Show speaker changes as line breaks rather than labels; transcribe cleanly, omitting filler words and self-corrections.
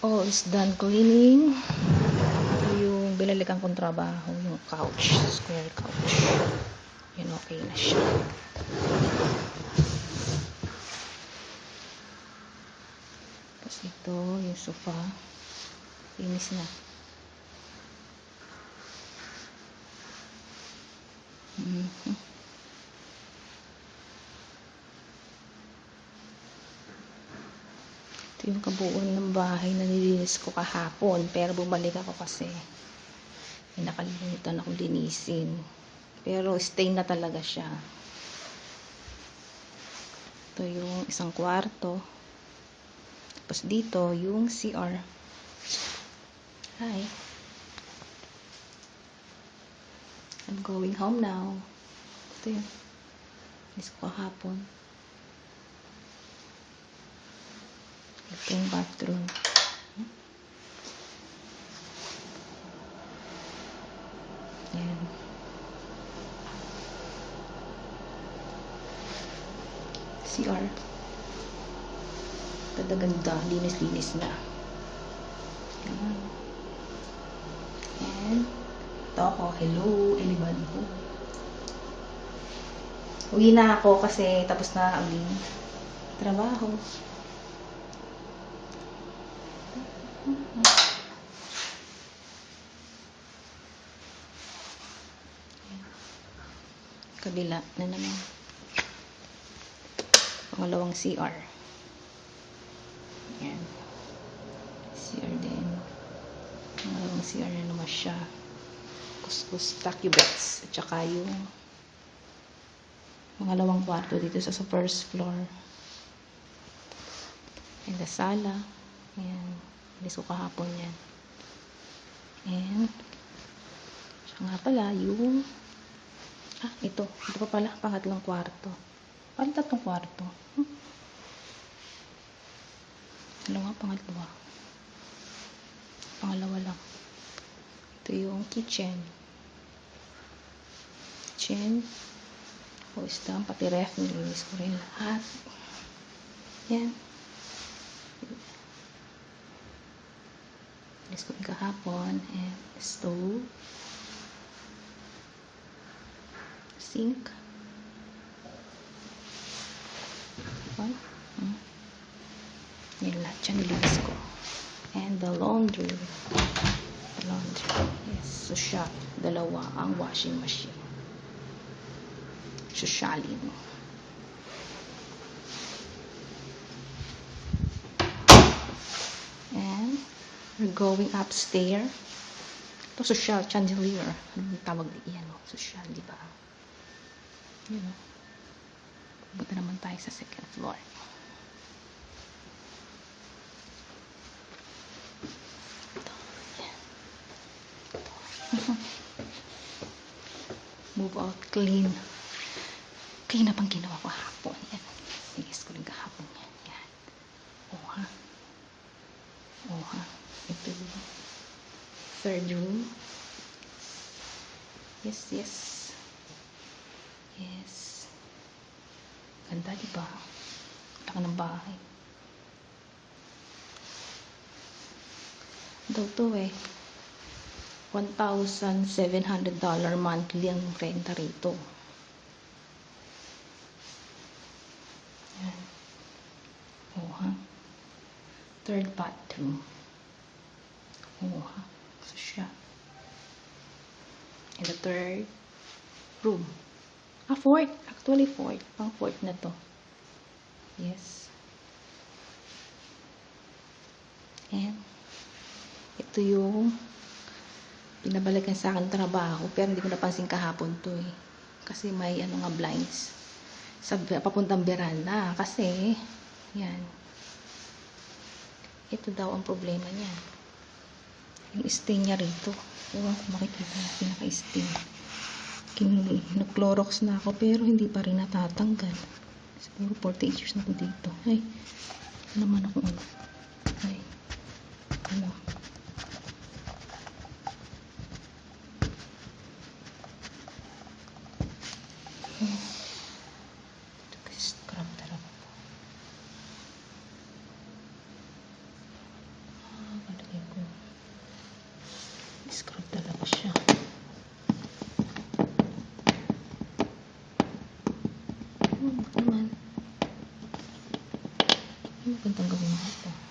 all is done cleaning. Ito yung binalikan kong trabaho, yung couch, square couch. Yun, okay na siya. Tapos ito, yung sofa. Linis na. Ito yung kabuuan ng bahay na nilinis ko kahapon. Pero bumalik ako kasi may nakalimutan akong linisin. Pero stain na talaga siya. Ito yung isang kwarto. Tapos dito yung CR. Hi. I'm going home now. Ito yun. Linis ko kahapon. Ito yung bathroom. Ayan. CR. Ganda-ganda. Linis-linis na. Ayan. And ito ako. Hello, everybody. Uwi na ako kasi tapos na ang trabaho. Kabila na naman. Pangalawang CR. Ayan. CR din. Pangalawang CR na naman siya. Kuskus tacubets. At saka yung pangalawang kwarto dito sa first floor. And the sala. Ayan. Linis ko kahapon yan. And siya nga pala yung ito pa pala, pangatlong kwarto. Paano tatlong kwarto? Pangalawa lang. Ito yung kitchen. Wisdom, pati ref, nilinis ko rin lahat. Yan. Nilinis ko rin kahapon. And stove. Sink. Yan lahat siya nilinis ko. And the laundry. Yes, social. Dalawa ang washing machine. Sosyalin. And we're going upstairs. Ito social chandelier. Anong tawag yan? Social, di ba? Yun o. Punta naman tayo sa second floor. Move out, clean. Clean up ang ginawa ko hapon. Yan. Linis ko rin kahapon yan. Yan. Oha. Ito yung third room. Yes. Ganda, diba? Laki ng bahay. Daw to $1,700 monthly ang renta rito. Yan. Third bathroom. So siya. And the third room. Fourth. Actually, fourth. Pang fourth na to. Yes. And ito yung pinabalikan sa akin trabaho, pero hindi ko napansin kahapon to kasi may blinds sa papuntang beranda kasi yan, ito daw ang problema niya, yung stain niya rito. Ewan ko makikita na pinaka-stain. Nag-Clorox na ako pero hindi pa rin natatanggal. Siguro 48 years na ako dito. Ay, naman ako ay, naman. Ano magandang gawin dito?